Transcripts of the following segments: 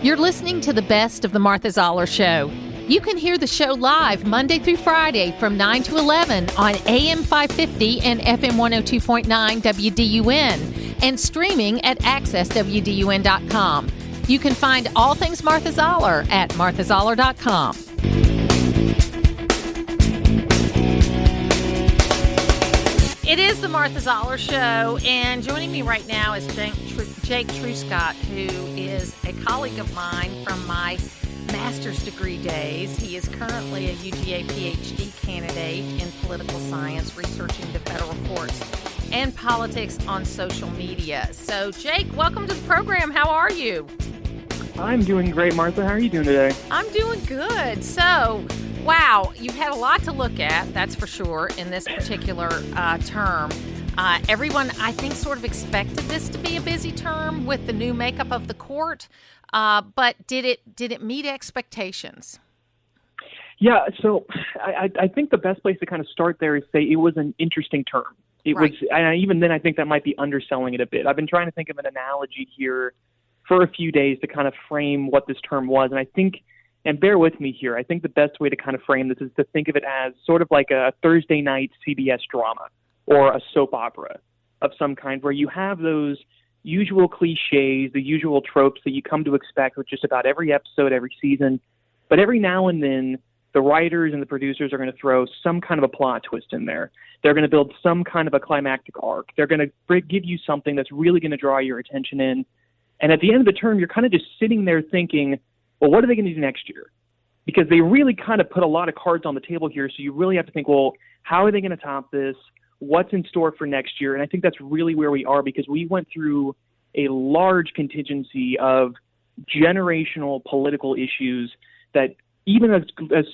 You're listening to the best of the Martha Zoller Show. You can hear the show live Monday through Friday from 9 to 11 on AM 550 and FM 102.9 WDUN and streaming at accesswdun.com. You can find all things Martha Zoller at marthazoller.com. It is the Martha Zoller Show, and joining me right now is Jake Truscott, who is a colleague of mine from my master's degree days. He is currently a UGA PhD candidate in political science, researching the federal courts and politics on social media. So, Jake, welcome to the program. How are you? I'm doing great, Martha. How are you doing today? I'm doing good. So, wow, you've had a lot to look at, that's for sure, in this particular term. Everyone, I think, sort of expected this to be a busy term with the new makeup of the court, but did it meet expectations? Yeah, so I think the best place to kind of start there is say it was an interesting term. It was, and even then, I think that might be underselling it a bit. I've been trying to think of an analogy here for a few days to kind of frame what this term was, and I think, and bear with me here, I think the best way to kind of frame this is to think of it as sort of like a Thursday night CBS drama or a soap opera of some kind, where you have those usual cliches, the usual tropes that you come to expect with just about every episode, every season. But every now and then, the writers and the producers are going to throw some kind of a plot twist in there. They're going to build some kind of a climactic arc. They're going to give you something that's really going to draw your attention in. And at the end of the term, you're kind of just sitting there thinking, well, what are they going to do next year? Because they really kind of put a lot of cards on the table here. So you really have to think, well, how are they going to top this? What's in store for next year? And I think that's really where we are, because we went through a large contingency of generational political issues that even as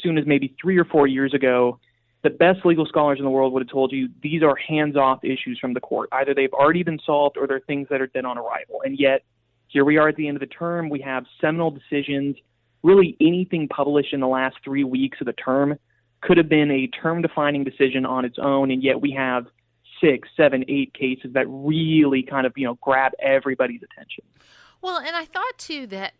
soon as maybe 3 or 4 years ago, the best legal scholars in the world would have told you these are hands-off issues from the court. Either they've already been solved or they're things that are dead on arrival. And yet, here we are at the end of the term. We have seminal decisions. Really anything published in the last 3 weeks of the term could have been a term-defining decision on its own, and yet we have 6, 7, 8 cases that really kind of, grab everybody's attention. Well, and I thought, too, that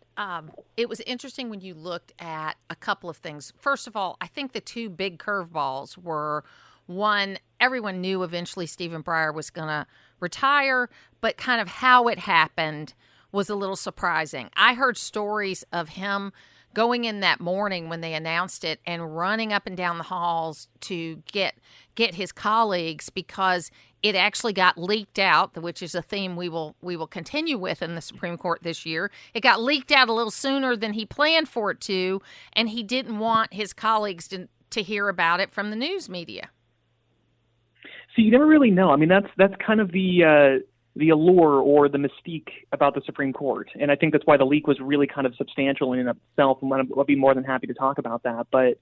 it was interesting when you looked at a couple of things. First of all, I think the two big curveballs were, one, everyone knew eventually Stephen Breyer was going to retire, but kind of how it happened was a little surprising. I heard stories of him going in that morning when they announced it and running up and down the halls to get his colleagues, because it actually got leaked out, which is a theme we will continue with in the Supreme Court this year. It got leaked out a little sooner than he planned for it to, and he didn't want his colleagues to hear about it from the news media. So you never really know. I mean, that's kind of the allure or the mystique about the Supreme Court. And I think that's why the leak was really kind of substantial in and of itself, and I'll be more than happy to talk about that. But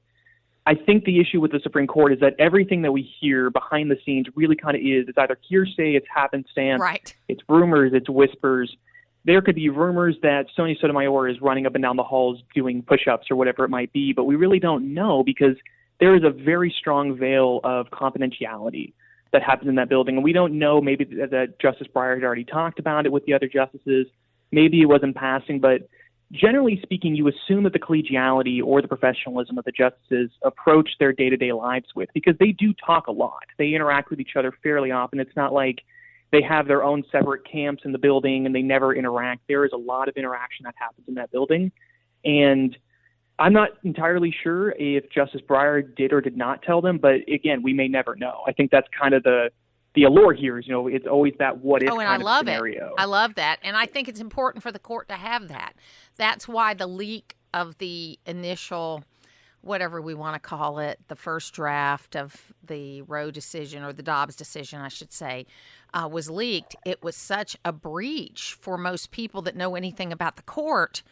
I think the issue with the Supreme Court is that everything that we hear behind the scenes really kind of it's either hearsay, it's happenstance, right, it's rumors, it's whispers. There could be rumors that Sonia Sotomayor is running up and down the halls doing push-ups or whatever it might be, but we really don't know, because there is a very strong veil of confidentiality that happens in that building. And we don't know, maybe that Justice Breyer had already talked about it with the other justices. Maybe it was in passing, but generally speaking, you assume that the collegiality or the professionalism of the justices approach their day-to-day lives with, because they do talk a lot. They interact with each other fairly often. It's not like they have their own separate camps in the building and they never interact. There is a lot of interaction that happens in that building. And I'm not entirely sure if Justice Breyer did or did not tell them, but again, we may never know. I think that's kind of the allure here is, it's always that what if kind of scenario. I love that. And I think it's important for the court to have that. That's why the leak of the initial, whatever we want to call it, the first draft of the Roe decision, or the Dobbs decision, I should say, was leaked. It was such a breach for most people that know anything about the court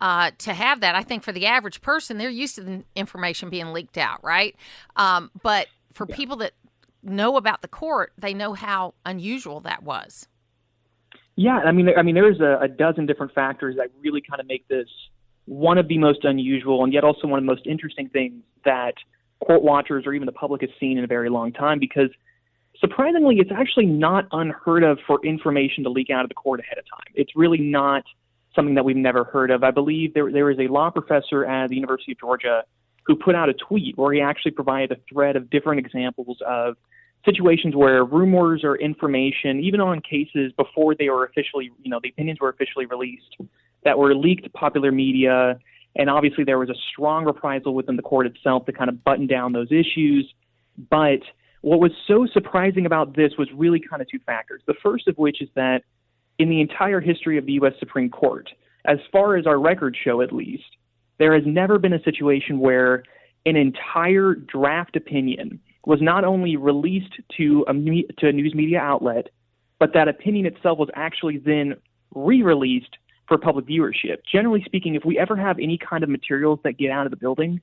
to have that. I think for the average person, they're used to the information being leaked out, right? But for people that know about the court, they know how unusual that was. Yeah, I mean, there's a dozen different factors that really kind of make this one of the most unusual and yet also one of the most interesting things that court watchers or even the public has seen in a very long time, because surprisingly, it's actually not unheard of for information to leak out of the court ahead of time. It's really not something that we've never heard of. I believe there is a law professor at the University of Georgia who put out a tweet where he actually provided a thread of different examples of situations where rumors or information, even on cases before they were officially, the opinions were officially released, that were leaked to popular media. And obviously there was a strong reprisal within the court itself to kind of button down those issues. But what was so surprising about this was really kind of two factors. The first of which is that in the entire history of the U.S. Supreme Court, as far as our records show at least, there has never been a situation where an entire draft opinion was not only released to a news media outlet, but that opinion itself was actually then re-released for public viewership. Generally speaking, if we ever have any kind of materials that get out of the building,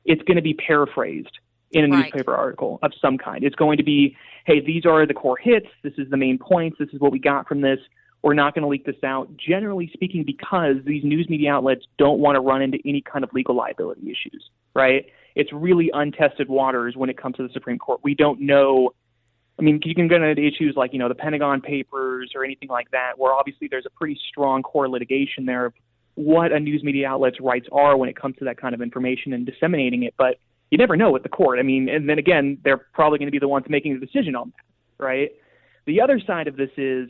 it's going to be paraphrased in a newspaper article of some kind. It's going to be, hey, these are the core hits. This is the main points. This is what we got from this. We're not going to leak this out, generally speaking, because these news media outlets don't want to run into any kind of legal liability issues, right? It's really untested waters when it comes to the Supreme Court. We don't know. I mean, you can go into issues like, the Pentagon Papers or anything like that, where obviously there's a pretty strong core litigation there of what a news media outlet's rights are when it comes to that kind of information and disseminating it. But you never know with the court. I mean, and then again, they're probably going to be the ones making the decision on that, right? The other side of this is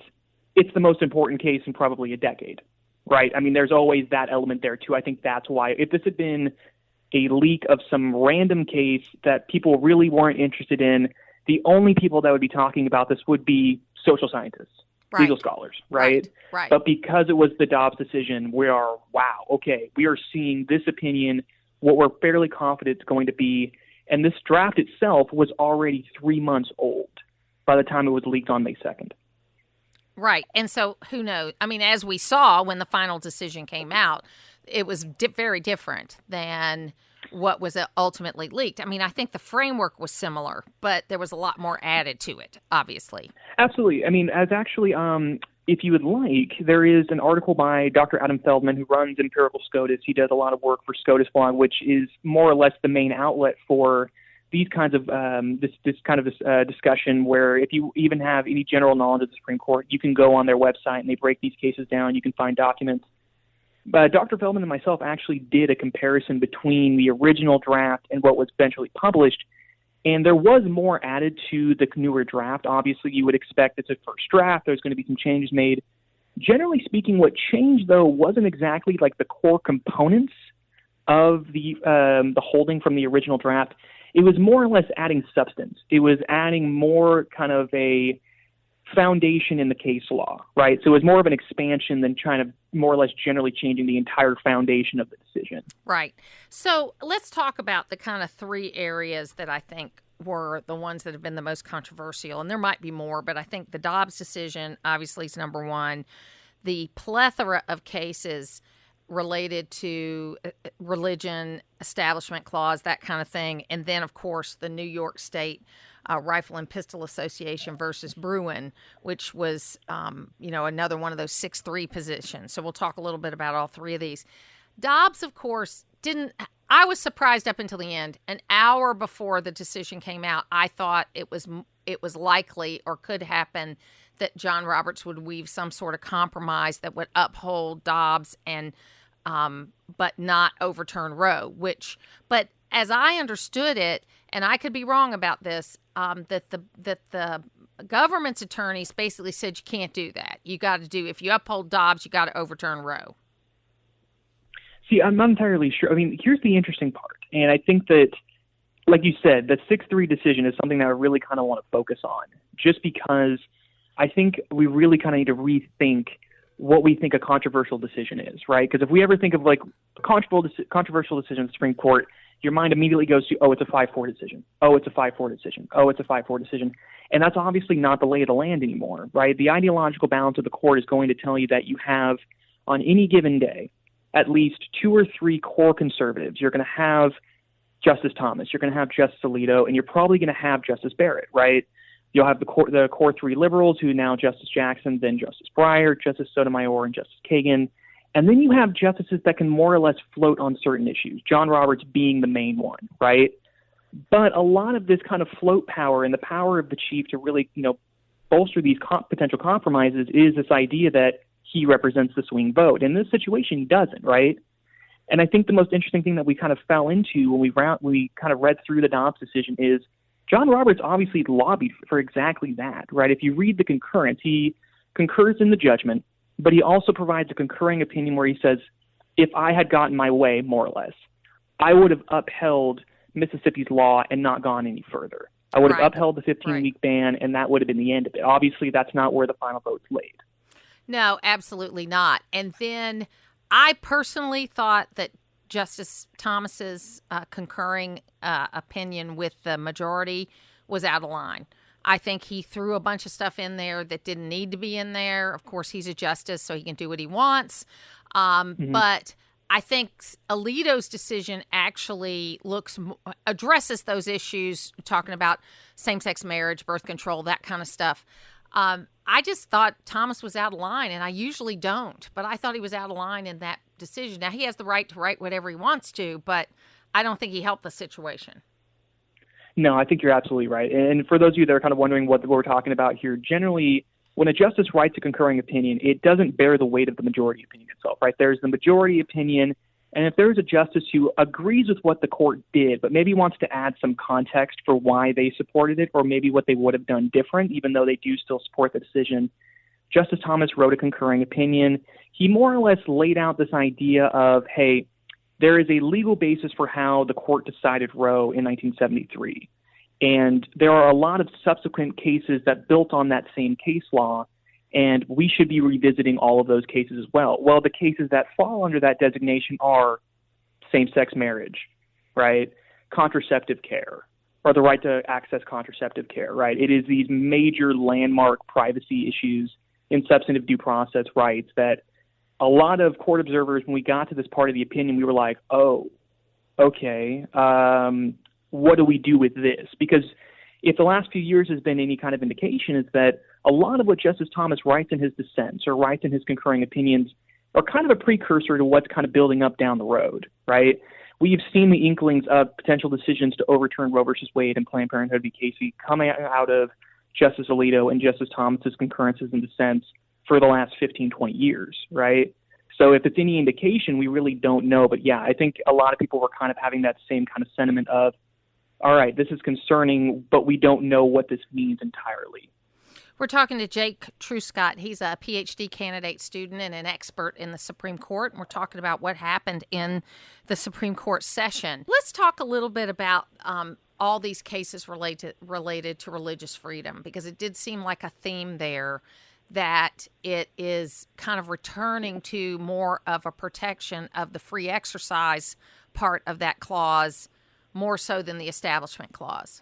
it's the most important case in probably a decade, right? I mean, there's always that element there too. I think that's why if this had been a leak of some random case that people really weren't interested in, the only people that would be talking about this would be social scientists, legal scholars, right? But because it was the Dobbs decision, we are seeing this opinion, what we're fairly confident it's going to be, and this draft itself was already 3 months old by the time it was leaked on May 2nd. Right. And so who knows? I mean, as we saw when the final decision came out, it was very different than what was ultimately leaked. I mean, I think the framework was similar, but there was a lot more added to it, obviously. Absolutely. I mean, if you would like, there is an article by Dr. Adam Feldman, who runs Empirical SCOTUS. He does a lot of work for SCOTUS Blog, which is more or less the main outlet for these kinds of discussion, where if you even have any general knowledge of the Supreme Court, you can go on their website and they break these cases down. You can find documents. But Dr. Feldman and myself actually did a comparison between the original draft and what was eventually published, and there was more added to the newer draft. Obviously, you would expect it's a first draft. There's going to be some changes made. Generally speaking, what changed, though, wasn't exactly like the core components of the holding from the original draft. It was more or less adding substance. It was adding more kind of a foundation in the case law, right? So it was more of an expansion than trying to more or less generally changing the entire foundation of the decision. Right. So let's talk about the kind of three areas that I think were the ones that have been the most controversial. And there might be more, but I think the Dobbs decision obviously is number one. The plethora of cases related to religion, establishment clause, that kind of thing. And then, of course, the New York State Rifle and Pistol Association versus Bruin, which was, another one of those 6-3 positions. So we'll talk a little bit about all three of these. Dobbs, of course, I was surprised up until the end. An hour before the decision came out, I thought it was likely or could happen that John Roberts would weave some sort of compromise that would uphold Dobbs and but not overturn Roe, but as I understood it, and I could be wrong about this, that the government's attorneys basically said you can't do that. You got to if you uphold Dobbs, you got to overturn Roe. See, I'm not entirely sure. I mean, here's the interesting part, and I think that, like you said, the 6-3 decision is something that I really kind of want to focus on, just because I think we really kind of need to rethink what we think a controversial decision is, right? Because if we ever think of like a controversial decision in the Supreme Court, your mind immediately goes to, oh, it's a 5-4 decision. Oh, it's a 5-4 decision. Oh, it's a 5-4 decision. And that's obviously not the lay of the land anymore, right? The ideological balance of the court is going to tell you that you have, on any given day, at least 2 or 3 core conservatives. You're going to have Justice Thomas. You're going to have Justice Alito. And you're probably going to have Justice Barrett, right? You'll have the core 3 liberals, who now Justice Jackson, then Justice Breyer, Justice Sotomayor, and Justice Kagan. And then you have justices that can more or less float on certain issues, John Roberts being the main one, right? But a lot of this kind of float power and the power of the chief to really, bolster these potential compromises is this idea that he represents the swing vote. In this situation, he doesn't, right? And I think the most interesting thing that we kind of fell into when we kind of read through the Dobbs decision is John Roberts obviously lobbied for exactly that, right? If you read the concurrence, he concurs in the judgment, but he also provides a concurring opinion where he says, if I had gotten my way, more or less, I would have upheld Mississippi's law and not gone any further. I would have upheld the 15-week ban, and that would have been the end of it. Obviously, that's not where the final vote's laid. No, absolutely not. And then I personally thought that Justice Thomas's concurring opinion with the majority was out of line. I think he threw a bunch of stuff in there that didn't need to be in there. Of course, he's a justice, so he can do what he wants. But I think Alito's decision actually addresses those issues, talking about same-sex marriage, birth control, that kind of stuff. I just thought Thomas was out of line, and I usually don't, but I thought he was out of line in that decision. Now, he has the right to write whatever he wants to, but I don't think he helped the situation. No, I think you're absolutely right. And for those of you that are kind of wondering what we're talking about here, generally, when a justice writes a concurring opinion, it doesn't bear the weight of the majority opinion itself, right? There's the majority opinion, and if there's a justice who agrees with what the court did, but maybe wants to add some context for why they supported it, or maybe what they would have done different, even though they do still support the decision, Justice Thomas wrote a concurring opinion. He more or less laid out this idea of, hey, there is a legal basis for how the court decided Roe in 1973. And there are a lot of subsequent cases that built on that same case law, and we should be revisiting all of those cases as well. Well, the cases that fall under that designation are same-sex marriage, right? Contraceptive care, or the right to access contraceptive care, right? It is these major landmark privacy issues in substantive due process rights that a lot of court observers, when we got to this part of the opinion, we were like, oh, okay, what do we do with this? Because if the last few years has been any kind of indication, is that a lot of what Justice Thomas writes in his dissents or writes in his concurring opinions are kind of a precursor to what's kind of building up down the road, right? We've seen the inklings of potential decisions to overturn Roe versus Wade and Planned Parenthood v. Casey coming out of Justice Alito and Justice Thomas's concurrences and dissents for the last 15, 20 years, right? So if it's any indication, we really don't know. But yeah, I think a lot of people were kind of having that same kind of sentiment of, all right, this is concerning, but we don't know what this means entirely. We're talking to Jake Truscott. He's a PhD candidate student and an expert in the Supreme Court, and we're talking about what happened in the Supreme Court session. Let's talk a little bit about all these cases related to religious freedom, because it did seem like a theme there that it is kind of returning to more of a protection of the free exercise part of that clause, more so than the Establishment Clause.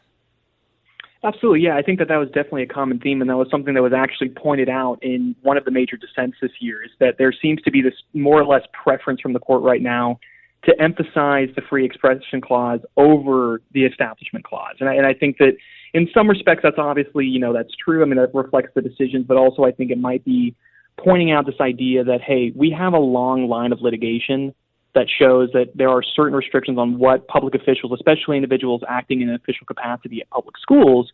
Absolutely, yeah. I think that was definitely a common theme, and that was something that was actually pointed out in one of the major dissents this year, is that there seems to be this more or less preference from the court right now to emphasize the free expression clause over the Establishment Clause. And I think that in some respects that's obviously, that's true. I mean, that reflects the decisions, but also I think it might be pointing out this idea that, hey, we have a long line of litigation that shows that there are certain restrictions on what public officials, especially individuals acting in an official capacity at public schools,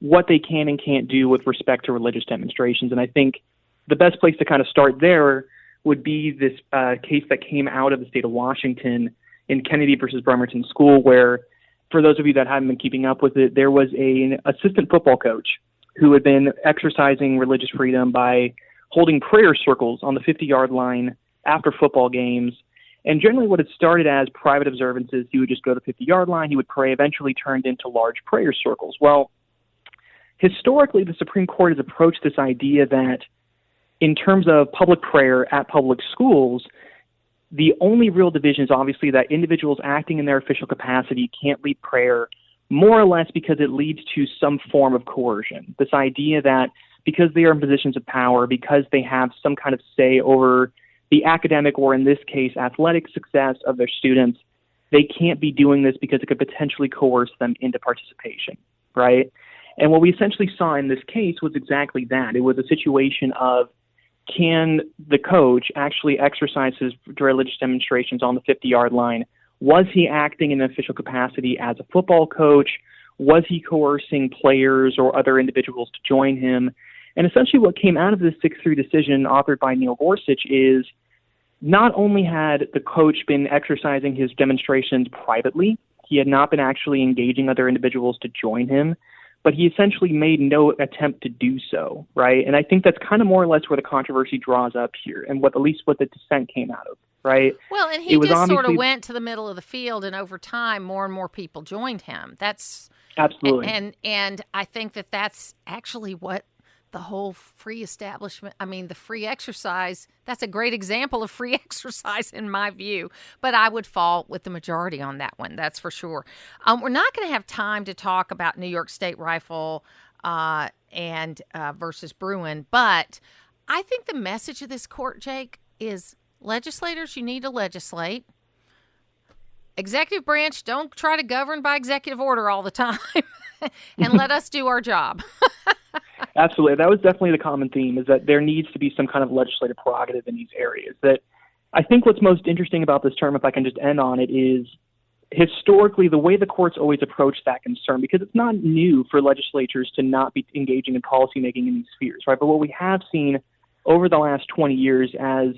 what they can and can't do with respect to religious demonstrations. And I think the best place to kind of start there would be this case that came out of the state of Washington in Kennedy versus Bremerton School, where, for those of you that haven't been keeping up with it, there was an assistant football coach who had been exercising religious freedom by holding prayer circles on the 50-yard line after football games. And generally what it started as private observances, he would just go to the 50-yard line, he would pray, eventually turned into large prayer circles. Well, historically, the Supreme Court has approached this idea that in terms of public prayer at public schools, the only real division is obviously that individuals acting in their official capacity can't lead prayer, more or less because it leads to some form of coercion. This idea that because they are in positions of power, because they have some kind of say over the academic, or in this case, athletic success of their students, they can't be doing this because it could potentially coerce them into participation, right? And what we essentially saw in this case was exactly that. It was a situation of, can the coach actually exercise his religious demonstrations on the 50-yard line? Was he acting in an official capacity as a football coach? Was he coercing players or other individuals to join him? And essentially what came out of this 6-3 decision authored by Neil Gorsuch is not only had the coach been exercising his demonstrations privately, he had not been actually engaging other individuals to join him, but he essentially made no attempt to do so, right? And I think that's kind of more or less where the controversy draws up here, and at least what the dissent came out of, right? Well, and he just sort of went to the middle of the field, and over time, more and more people joined him. That's absolutely, and I think that that's actually what the whole free establishment, the free exercise, that's a great example of free exercise in my view. But I would fall with the majority on that one, that's for sure. We're not going to have time to talk about New York State Rifle and versus Bruin, but I think the message of this court, Jake, is legislators, you need to legislate. Executive branch, don't try to govern by executive order all the time and let us do our job. Absolutely. That was definitely the common theme, is that there needs to be some kind of legislative prerogative in these areas. That I think what's most interesting about this term, if I can just end on it, is historically the way the courts always approach that concern, because it's not new for legislatures to not be engaging in policymaking in these spheres, right? But what we have seen over the last 20 years as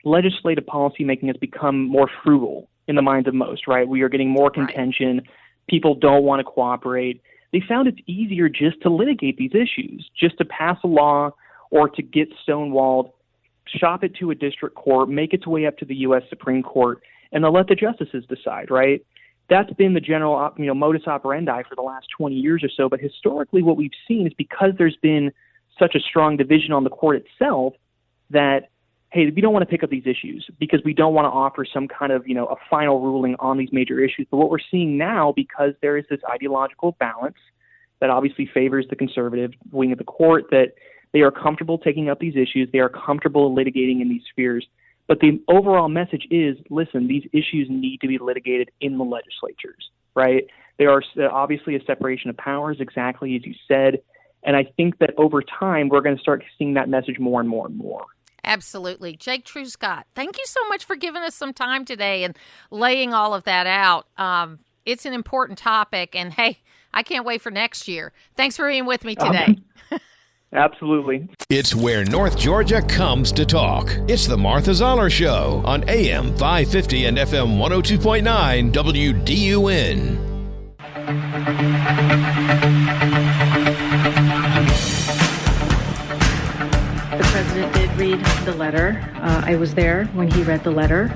legislative policymaking has become more frugal in the minds of most, right? We are getting more contention. Right. People don't want to cooperate. They found it's easier just to litigate these issues, just to pass a law or to get stonewalled, shop it to a district court, make its way up to the U.S. Supreme Court, and then let the justices decide, right? That's been the general modus operandi for the last 20 years or so. But historically, what we've seen is because there's been such a strong division on the court itself that, hey, we don't want to pick up these issues because we don't want to offer some kind of, a final ruling on these major issues. But what we're seeing now, because there is this ideological balance that obviously favors the conservative wing of the court, that they are comfortable taking up these issues, they are comfortable litigating in these spheres. But the overall message is, listen, these issues need to be litigated in the legislatures, right? There are obviously a separation of powers, exactly as you said. And I think that over time, we're going to start seeing that message more and more and more. Absolutely. Jake Truscott, thank you so much for giving us some time today and laying all of that out. It's an important topic, and hey, I can't wait for next year. Thanks for being with me today. Absolutely. It's where North Georgia comes to talk. It's the Martha Zoller Show on AM 550 and FM 102.9 WDUN. The president did read the letter. I was there when he read the letter.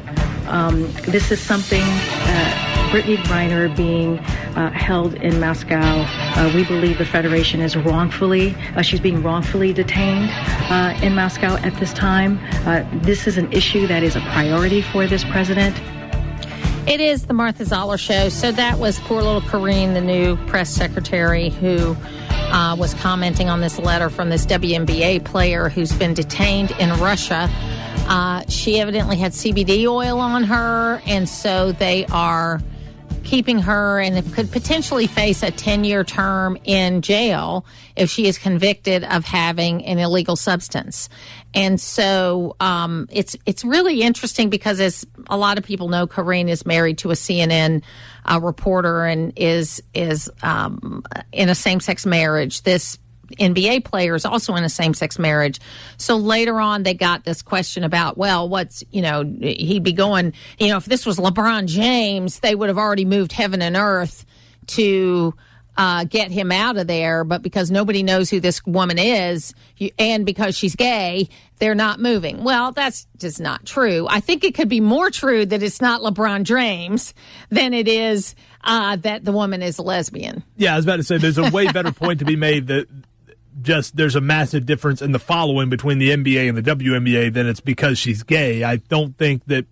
This is something, Brittany Griner being held in Moscow. We believe the Federation is she's being wrongfully detained in Moscow at this time. This is an issue that is a priority for this president. It is the Martha Zoller Show. So that was poor little Karine, the new press secretary, who was commenting on this letter from this WNBA player who's been detained in Russia. She evidently had CBD oil on her, and so they are keeping her and could potentially face a 10-year term in jail if she is convicted of having an illegal substance. And so it's really interesting because, as a lot of people know, Karine is married to a CNN reporter and is in a same-sex marriage. This NBA player is also in a same-sex marriage. So later on, they got this question about, well, he'd be going, if this was LeBron James, they would have already moved heaven and earth to get him out of there. But because nobody knows who this woman is and because she's gay, they're not moving. Well, that's just not true. I think it could be more true that it's not LeBron James than it is that the woman is a lesbian. Yeah, I was about to say there's a way better point to be made that just there's a massive difference in the following between the NBA and the WNBA than it's because she's gay. I don't think that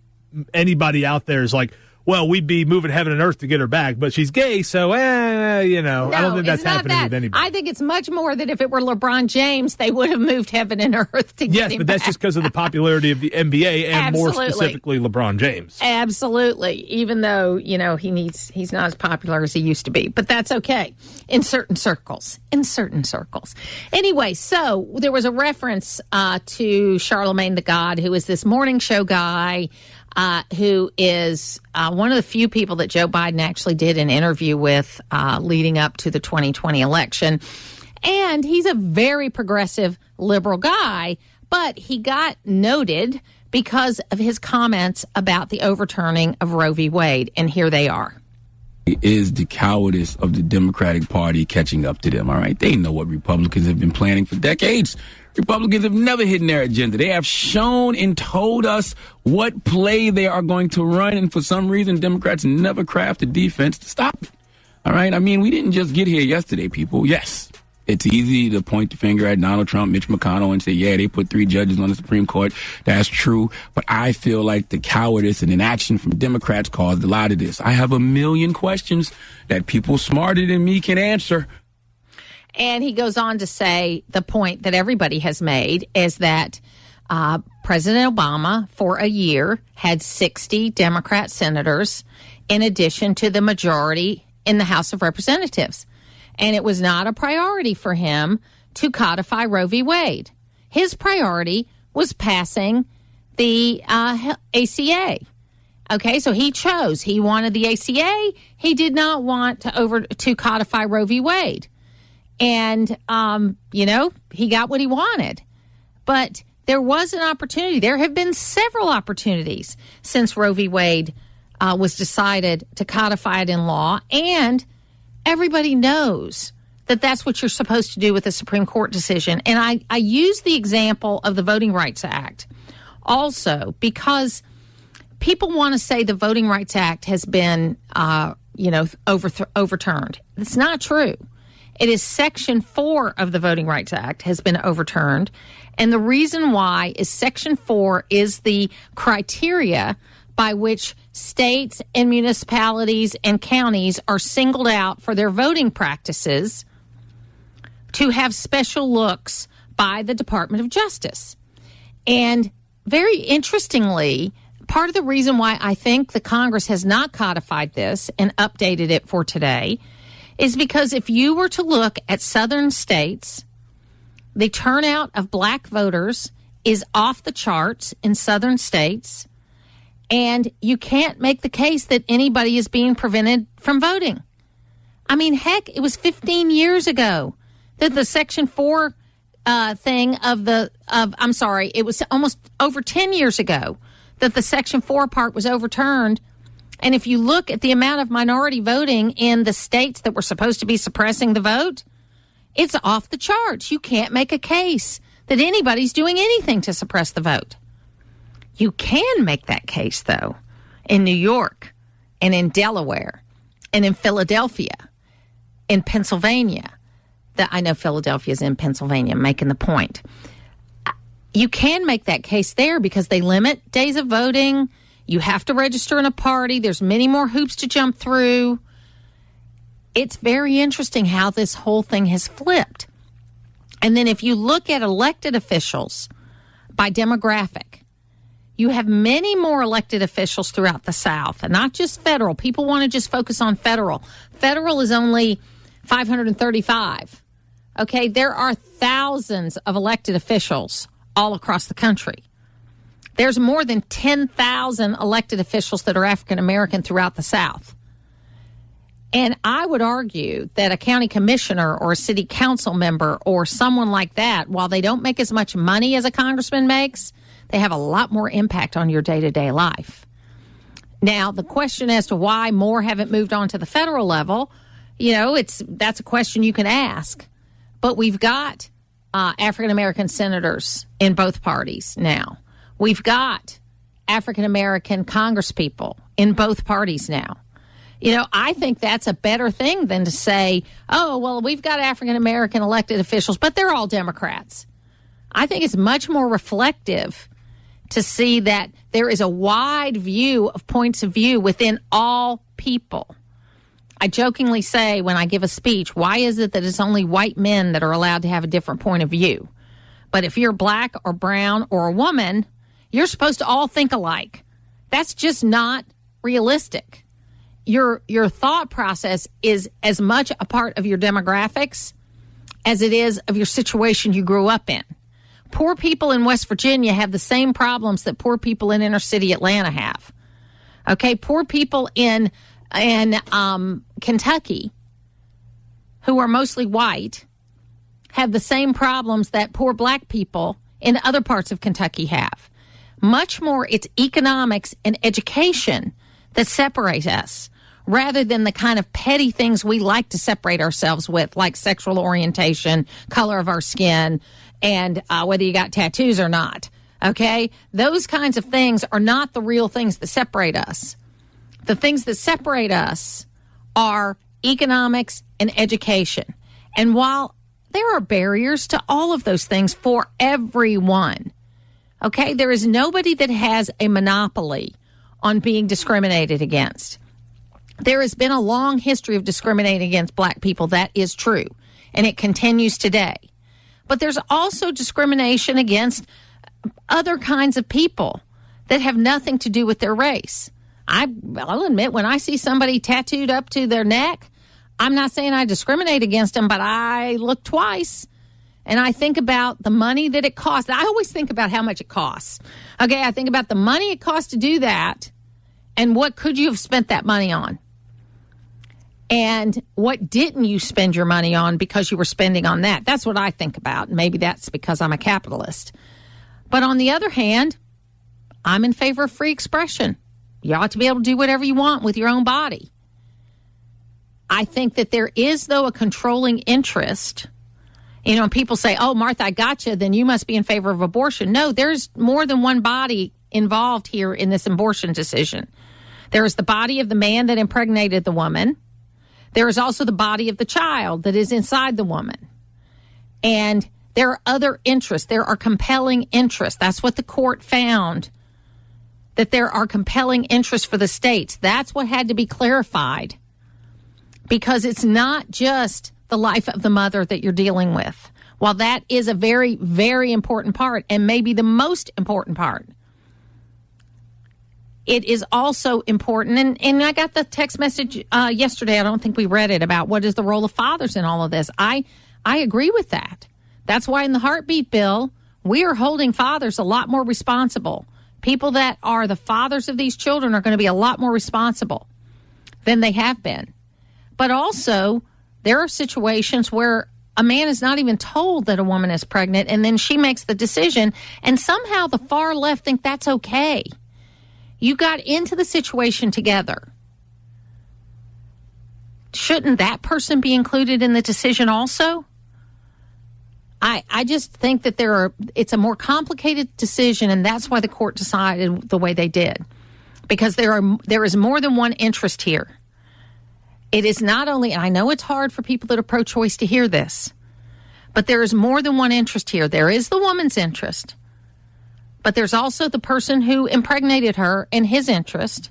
anybody out there is like, well, we'd be moving heaven and earth to get her back, but she's gay, so, I don't think that's happening with anybody. I think it's much more that if it were LeBron James, they would have moved heven and earth to get him back. Yes, but that's just because of the popularity of the NBA and more specifically LeBron James. Absolutely, even though, he's not as popular as he used to be, but that's okay in certain circles. Anyway, so there was a reference to Charlemagne the God, who is this morning show guy, who is one of the few people that Joe Biden actually did an interview with leading up to the 2020 election. And he's a very progressive liberal guy, but he got noted because of his comments about the overturning of Roe v. Wade. And here they are. Is the cowardice of the Democratic Party catching up to them, all right? They know what Republicans have been planning for decades. Republicans have never hidden their agenda. They have shown and told us what play they are going to run, and for some reason, Democrats never craft a defense to stop it, all right? I mean, we didn't just get here yesterday, people. Yes, it's easy to point the finger at Donald Trump, Mitch McConnell, and say, yeah, they put 3 judges on the Supreme Court. That's true. But I feel like the cowardice and inaction from Democrats caused a lot of this. I have a million questions that people smarter than me can answer. And he goes on to say the point that everybody has made is that President Obama, for a year, had 60 Democrat senators in addition to the majority in the House of Representatives. And it was not a priority for him to codify Roe v. Wade. His priority was passing the ACA. Okay, so he chose. He wanted the ACA. He did not want to codify Roe v. Wade. And, he got what he wanted. But there was an opportunity. There have been several opportunities since Roe v. Wade was decided to codify it in law. And everybody knows that that's what you're supposed to do with a Supreme Court decision. And I use the example of the Voting Rights Act also because people want to say the Voting Rights Act has been, overturned. It's not true. It is Section 4 of the Voting Rights Act has been overturned. And the reason why is Section 4 is the criteria by which states and municipalities and counties are singled out for their voting practices to have special looks by the Department of Justice. And very interestingly, part of the reason why I think the Congress has not codified this and updated it for today is because if you were to look at southern states, the turnout of black voters is off the charts in southern states, and you can't make the case that anybody is being prevented from voting. I mean, heck, it was 15 years ago that the Section 4 it was almost over 10 years ago that the Section 4 part was overturned. And if you look at the amount of minority voting in the states that were supposed to be suppressing the vote, it's off the charts. You can't make a case that anybody's doing anything to suppress the vote. You can make that case, though, in New York and in Delaware and in Philadelphia, in Pennsylvania. I know Philadelphia's in Pennsylvania, making the point. You can make that case there because they limit days of voting. You have to register in a party. There's many more hoops to jump through. It's very interesting how this whole thing has flipped. And then if you look at elected officials by demographic, you have many more elected officials throughout the South, and not just federal. People want to just focus on federal. Federal is only 535. Okay, there are thousands of elected officials all across the country. There's more than 10,000 elected officials that are African American throughout the South. And I would argue that a county commissioner or a city council member or someone like that, while they don't make as much money as a congressman makes, they have a lot more impact on your day-to-day life. Now, the question as to why more haven't moved on to the federal level, that's a question you can ask. But we've got African American senators in both parties now. We've got African-American congresspeople in both parties now. I think that's a better thing than to say, oh, well, we've got African-American elected officials, but they're all Democrats. I think it's much more reflective to see that there is a wide view of points of view within all people. I jokingly say when I give a speech, why is it that it's only white men that are allowed to have a different point of view? But if you're black or brown or a woman, you're supposed to all think alike. That's just not realistic. Your thought process is as much a part of your demographics as it is of your situation you grew up in. Poor people in West Virginia have the same problems that poor people in inner city Atlanta have. Okay, poor people in Kentucky, who are mostly white, have the same problems that poor black people in other parts of Kentucky have. Much more, it's economics and education that separate us, rather than the kind of petty things we like to separate ourselves with, like sexual orientation, color of our skin, and whether you got tattoos or not. Okay? Those kinds of things are not the real things that separate us. The things that separate us are economics and education. And while there are barriers to all of those things for everyone, okay, there is nobody that has a monopoly on being discriminated against. There has been a long history of discriminating against black people. That is true. And it continues today. But there's also discrimination against other kinds of people that have nothing to do with their race. I'll admit, when I see somebody tattooed up to their neck, I'm not saying I discriminate against them, but I look twice. And I think about the money that it costs. I always think about how much it costs. Okay, I think about the money it costs to do that, and what could you have spent that money on? And what didn't you spend your money on because you were spending on that? That's what I think about. Maybe that's because I'm a capitalist. But on the other hand, I'm in favor of free expression. You ought to be able to do whatever you want with your own body. I think that there is, though, a controlling interest. You know, people say, oh, Martha, I got you, then you must be in favor of abortion. No, there's more than one body involved here in this abortion decision. There is the body of the man that impregnated the woman. There is also the body of the child that is inside the woman. And there are other interests. There are compelling interests. That's what the court found, that there are compelling interests for the states. That's what had to be clarified, because it's not just the life of the mother that you're dealing with. While that is a very, very important part, and maybe the most important part, it is also important, and I got the text message yesterday, I don't think we read it, about what is the role of fathers in all of this. I agree with that. That's why in the heartbeat bill, we are holding fathers a lot more responsible. People that are the fathers of these children are going to be a lot more responsible than they have been. But also, there are situations where a man is not even told that a woman is pregnant, and then she makes the decision, and somehow the far left think that's okay. You got into the situation together. Shouldn't that person be included in the decision also? I just think that it's a more complicated decision, and that's why the court decided the way they did. Because there is more than one interest here. It is not only, and I know it's hard for people that are pro-choice to hear this, but there is more than one interest here. There is the woman's interest, but there's also the person who impregnated her and his interest,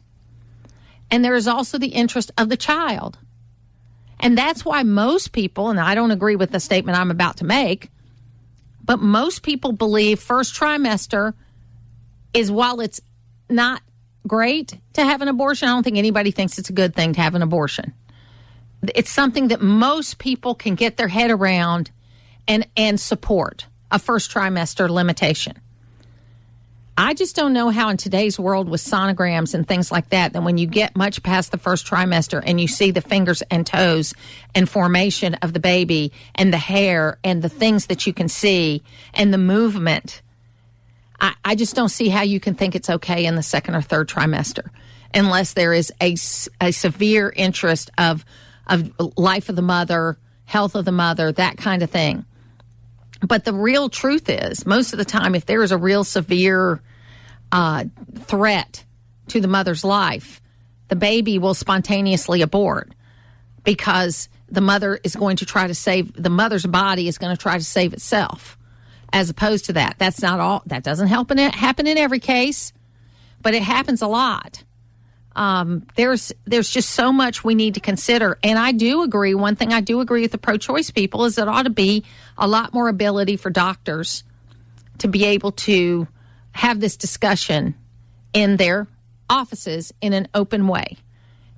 and there is also the interest of the child. And that's why most people, and I don't agree with the statement I'm about to make, but most people believe first trimester is, while it's not great to have an abortion, I don't think anybody thinks it's a good thing to have an abortion. It's something that most people can get their head around and support, a first trimester limitation. I just don't know how in today's world with sonograms and things like that when you get much past the first trimester and you see the fingers and toes and formation of the baby and the hair and the things that you can see and the movement, I just don't see how you can think it's okay in the second or third trimester unless there is a severe interest of life of the mother, health of the mother, that kind of thing. But the real truth is, most of the time, if there is a real severe threat to the mother's life, the baby will spontaneously abort because the mother is going to try to save, the mother's body is going to try to save itself. As opposed to that, that's not all. That doesn't happen in every case, but it happens a lot. There's just so much we need to consider. And I do agree, one thing I do agree with the pro-choice people is there ought to be a lot more ability for doctors to be able to have this discussion in their offices in an open way.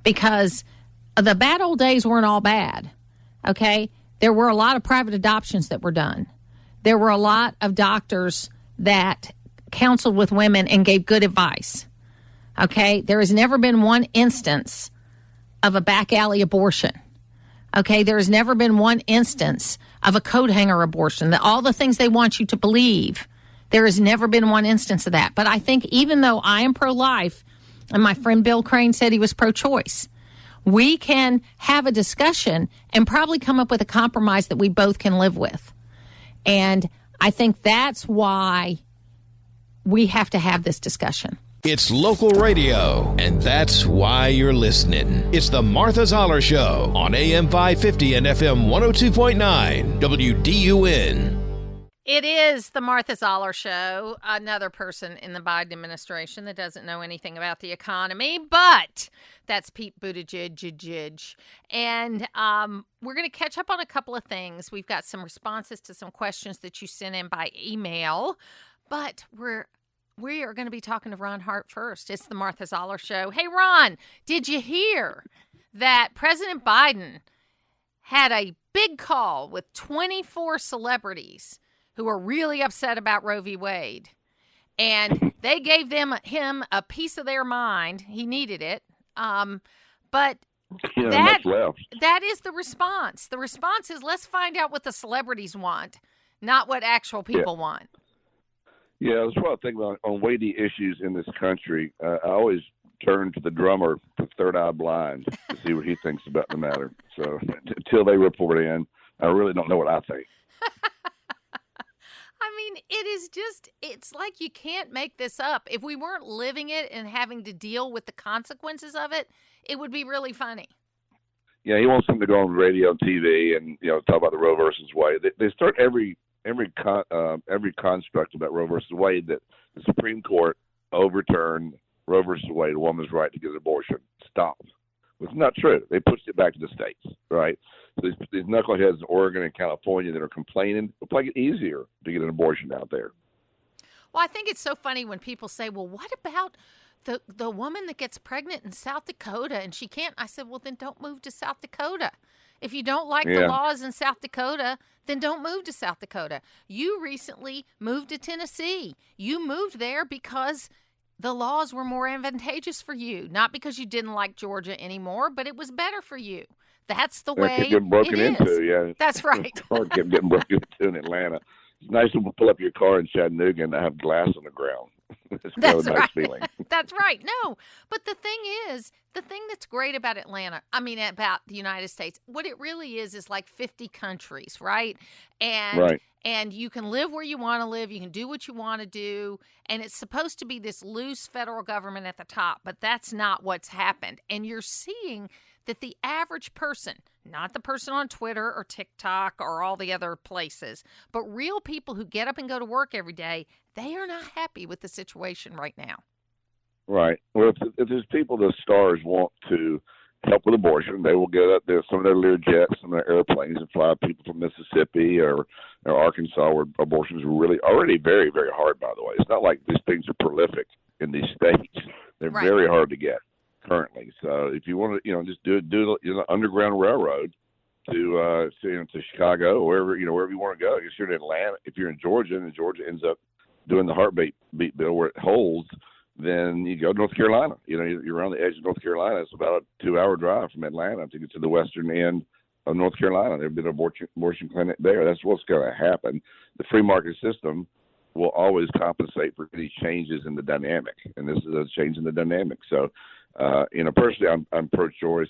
Because the bad old days weren't all bad, okay? There were a lot of private adoptions that were done. There were a lot of doctors that counseled with women and gave good advice. Okay, there has never been one instance of a back alley abortion. Okay, there has never been one instance of a coat hanger abortion, that all the things they want you to believe. There has never been one instance of that. But I think even though I am pro-life, and my friend Bill Crane said he was pro-choice, we can have a discussion and probably come up with a compromise that we both can live with. And I think that's why we have to have this discussion. It's local radio, and that's why you're listening. It's the Martha Zoller Show on AM 550 and FM 102.9 WDUN. It is the Martha Zoller Show, another person in the Biden administration that doesn't know anything about the economy, but that's Pete Buttigieg. And we're going to catch up on a couple of things. We've got some responses to some questions that you sent in by email, but we are going to be talking to Ron Hart first. It's the Martha Zoller Show. Hey, Ron, did you hear that President Biden had a big call with 24 celebrities who are really upset about Roe v. Wade? And they gave him a piece of their mind. He needed it. But that is the response. The response is, let's find out what the celebrities want, not what actual people want. Yeah, that's what I think about on weighty issues in this country. I always turn to the drummer, the third eye blind, to see what he thinks about the matter. So until they report in, I really don't know what I think. I mean, it's like you can't make this up. If we weren't living it and having to deal with the consequences of it, it would be really funny. Yeah, he wants them to go on radio and TV and, talk about the Roe versus Wade. They start every construct about Roe versus Wade that the Supreme Court overturned Roe versus Wade, a woman's right to get an abortion. Stop. It's not true. They pushed it back to the states, right? So these knuckleheads in Oregon and California that are complaining, it'll make it easier to get an abortion out there. Well, I think it's so funny when people say, well, what about the woman that gets pregnant in South Dakota and she can't? I said, well, then don't move to South Dakota. If you don't like the laws in South Dakota, then don't move to South Dakota. You recently moved to Tennessee. You moved there because the laws were more advantageous for you, not because you didn't like Georgia anymore, but it was better for you. That's the way kept getting broken it is. Into, yeah. That's right. Car kept getting broken into in Atlanta. It's nice to pull up your car in Chattanooga and have glass on the ground. It's kind of a nice feeling. That's right. No, but the thing that's great about Atlanta, about the United States, what it really is like 50 countries, right? And you can live where you want to live. You can do what you want to do. And it's supposed to be this loose federal government at the top, but that's not what's happened. And you're seeing that the average person, not the person on Twitter or TikTok or all the other places, but real people who get up and go to work every day, they are not happy with the situation right now. Right. Well, if there's people the stars want to help with abortion, they will get up there, some of their Learjets, some of their airplanes, and fly people from Mississippi or Arkansas, where abortions are really already very, very hard, by the way. It's not like these things are prolific in these states. They're very hard to get currently. So if you want to, just do the underground railroad to Chicago, or wherever you want to go. If you're in Atlanta, if you're in Georgia, and Georgia ends up doing the heartbeat bill where it holds, then you go to North Carolina. You're around the edge of North Carolina. It's about a 2-hour drive from Atlanta to get to the western end of North Carolina. There'll be an abortion clinic there. That's what's going to happen. The free market system will always compensate for any changes in the dynamic, and this is a change in the dynamic. So, personally, I'm pro-choice.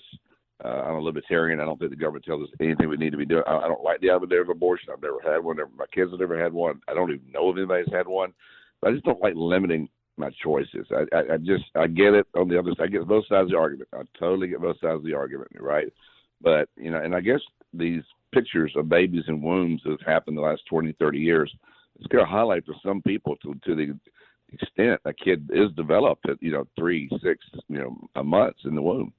I'm a libertarian. I don't think the government tells us anything we need to be doing. I don't like the idea of abortion. I've never had one. My kids have never had one. I don't even know if anybody's had one. But I just don't like limiting my choices. I get it on the other side. I get both sides of the argument. I totally get both sides of the argument, right? But, and I guess these pictures of babies in wombs that have happened the last 20, 30 years, it's going to highlight for some people to the extent a kid is developed at, 3, 6, months in the womb.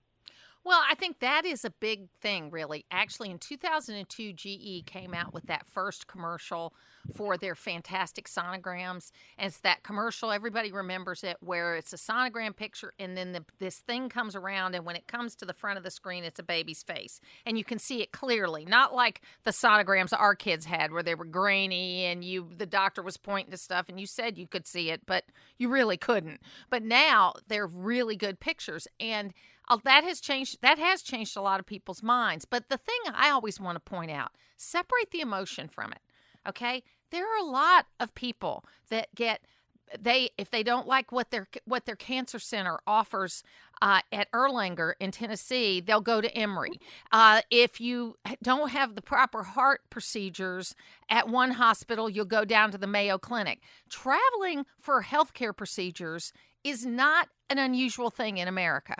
Well, I think that is a big thing, really. Actually, in 2002, GE came out with that first commercial for their fantastic sonograms. And it's that commercial, everybody remembers it, where it's a sonogram picture and then this thing comes around, and when it comes to the front of the screen, it's a baby's face. And you can see it clearly, not like the sonograms our kids had where they were grainy and the doctor was pointing to stuff and you said you could see it, but you really couldn't. But now they're really good pictures, and that has changed a lot of people's minds. But the thing I always want to point out, separate the emotion from it. Okay? There are a lot of people that if they don't like what their cancer center offers at Erlanger in Tennessee, they'll go to Emory. If you don't have the proper heart procedures at one hospital, you'll go down to the Mayo Clinic. Traveling for healthcare procedures is not an unusual thing in America.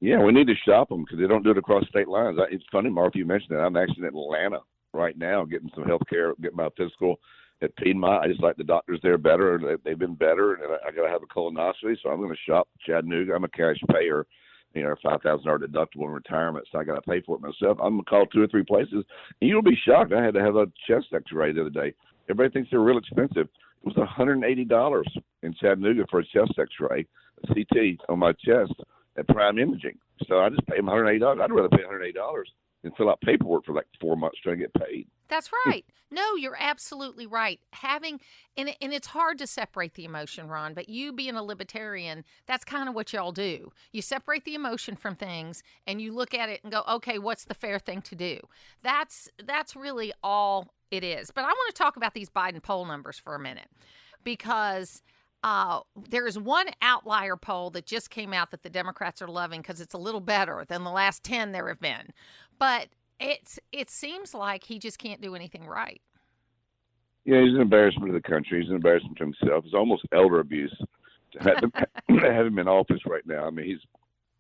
Yeah, we need to shop them because they don't do it across state lines. It's funny, Martha, you mentioned that. I'm actually in Atlanta right now getting some health care, getting my physical at Piedmont. I just like the doctors there better. They've been better, and I got to have a colonoscopy, so I'm going to shop Chattanooga. I'm a cash payer, $5,000 deductible in retirement, so I got to pay for it myself. I'm going to call 2 or 3 places, and you'll be shocked. I had to have a chest x-ray the other day. Everybody thinks they're real expensive. It was $180 in Chattanooga for a chest x-ray, a CT on my chest at Prime Imaging. So I just paid them $180. I'd rather pay $180 than fill out paperwork for like 4 months trying to get paid. That's right. No, you're absolutely right. And it's hard to separate the emotion, Ron, but you being a libertarian, that's kind of what y'all do. You separate the emotion from things and you look at it and go, okay, what's the fair thing to do? That's really all it is. But I want to talk about these Biden poll numbers for a minute, because there is one outlier poll that just came out that the Democrats are loving because it's a little better than the last 10 there have been. But it seems like he just can't do anything right. Yeah, he's an embarrassment to the country. He's an embarrassment to himself. It's almost elder abuse to have him in office right now. I mean,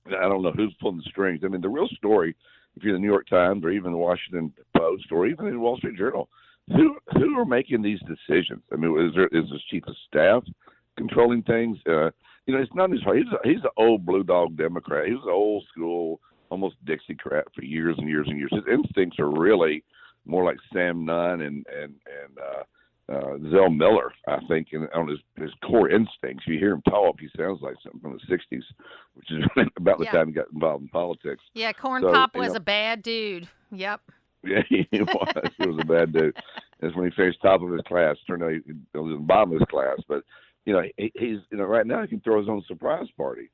I don't know who's pulling the strings. I mean, the real story, if you're the New York Times or even the Washington Post or even the Wall Street Journal, who are making these decisions? I mean, is the chief of staff controlling things? It's not his fault. He's an old blue dog Democrat. He was an old school, almost Dixiecrat for years and years and years. His instincts are really more like Sam Nunn and Zell Miller, I think, on his core instincts. You hear him talk, he sounds like something from the 60s, which is about the time he got involved in politics. Yeah, Corn Pop was a bad dude. Yep. Yeah, he was. He was a bad dude. That's when he finished top of his class. Turned out he was in the bottom of his class. But, he's right now he can throw his own surprise party.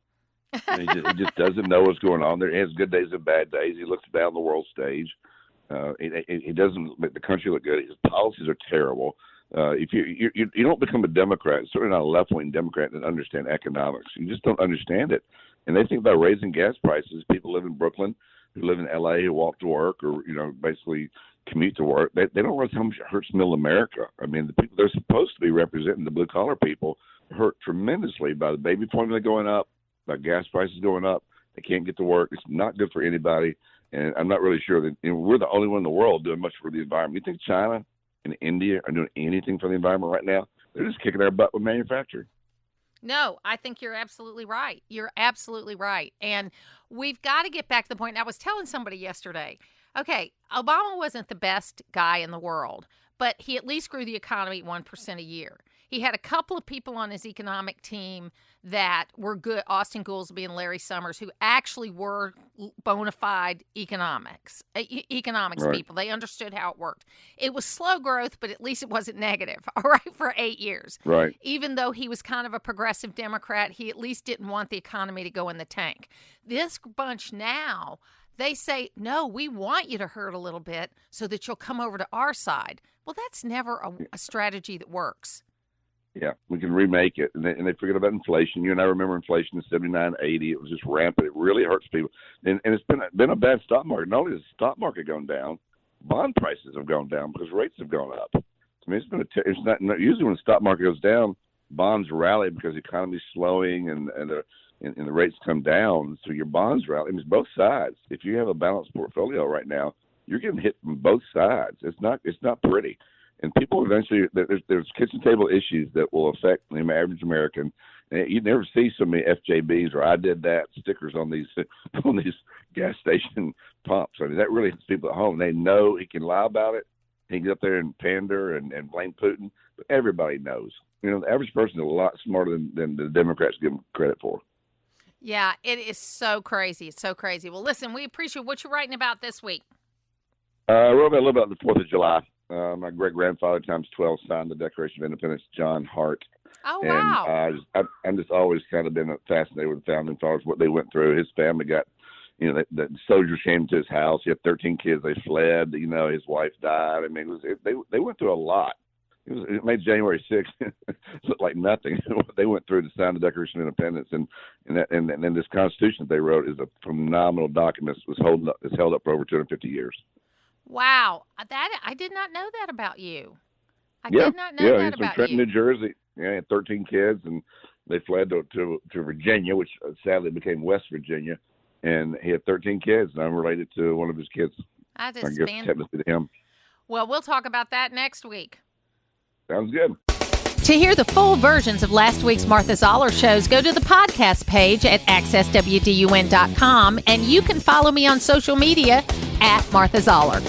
And he just doesn't know what's going on there. He has good days and bad days. He looks down the world stage. He doesn't make the country look good. His policies are terrible. If you don't become a Democrat, certainly not a left-wing Democrat, and understand economics, you just don't understand it. And they think about raising gas prices. People live in Brooklyn, who live in L.A., who walk to work, or basically commute to work. They don't realize how much it hurts middle America. I mean, the people they're supposed to be representing, the blue-collar people, hurt tremendously by the baby formula going up, by gas prices going up. They can't get to work. It's not good for anybody. And I'm not really sure that we're the only one in the world doing much for the environment. You think China and India are doing anything for the environment right now? They're just kicking their butt with manufacturing. No, I think you're absolutely right. You're absolutely right. And we've got to get back to the point. I was telling somebody yesterday, okay, Obama wasn't the best guy in the world, but he at least grew the economy 1% a year. He had a couple of people on his economic team that were good, Austin Goolsbee and Larry Summers, who actually were bona fide economics right. People. They understood how it worked. It was slow growth, but at least it wasn't negative, all right, for 8 years. Right. Even though he was kind of a progressive Democrat, he at least didn't want the economy to go in the tank. This bunch now, they say, no, we want you to hurt a little bit so that you'll come over to our side. Well, that's never a strategy that works. Yeah, we can remake it. And they forget about inflation. You and I remember inflation in 79, 80. It was just rampant. It really hurts people. And it's been a bad stock market. Not only has the stock market gone down, bond prices have gone down because rates have gone up. I mean, it's not usually when the stock market goes down, bonds rally because the economy's slowing and the rates come down. So your bonds rally. I mean, it's both sides. If you have a balanced portfolio right now, you're getting hit from both sides. It's not pretty. And people eventually, there's kitchen table issues that will affect the average American. And you never see so many FJBs or I did that stickers on these gas station pumps. I mean, that really hits people at home. They know he can lie about it, He can get up there and pander and blame Putin, but everybody knows. You know, the average person is a lot smarter than the Democrats give him credit for. Yeah, it is so crazy. It's so crazy. Well, listen, we appreciate what you're writing about this week. I wrote a little about the 4th of July. My great-grandfather times 12 signed the Declaration of Independence, John Hart. Oh, wow. And I'm just always kind of been fascinated with the founding fathers, what they went through. His family got, you know, the soldiers came to his house. He had 13 kids. They fled. You know, his wife died. I mean, they went through a lot. It made January 6th look like nothing. They went through to sign the Declaration of Independence, and then this Constitution that they wrote is a phenomenal document. It's held up for over 250 years. Wow, that I did not know that about you. I did not know that about you. He's from Trenton, New Jersey. Yeah, he had 13 kids, and they fled to Virginia, which sadly became West Virginia. And he had 13 kids, and I'm related to one of his kids. I guess technically to him. Well, we'll talk about that next week. Sounds good. To hear the full versions of last week's Martha Zoller shows, go to the podcast page at accesswdun.com, and you can follow me on social media at Martha Zoller.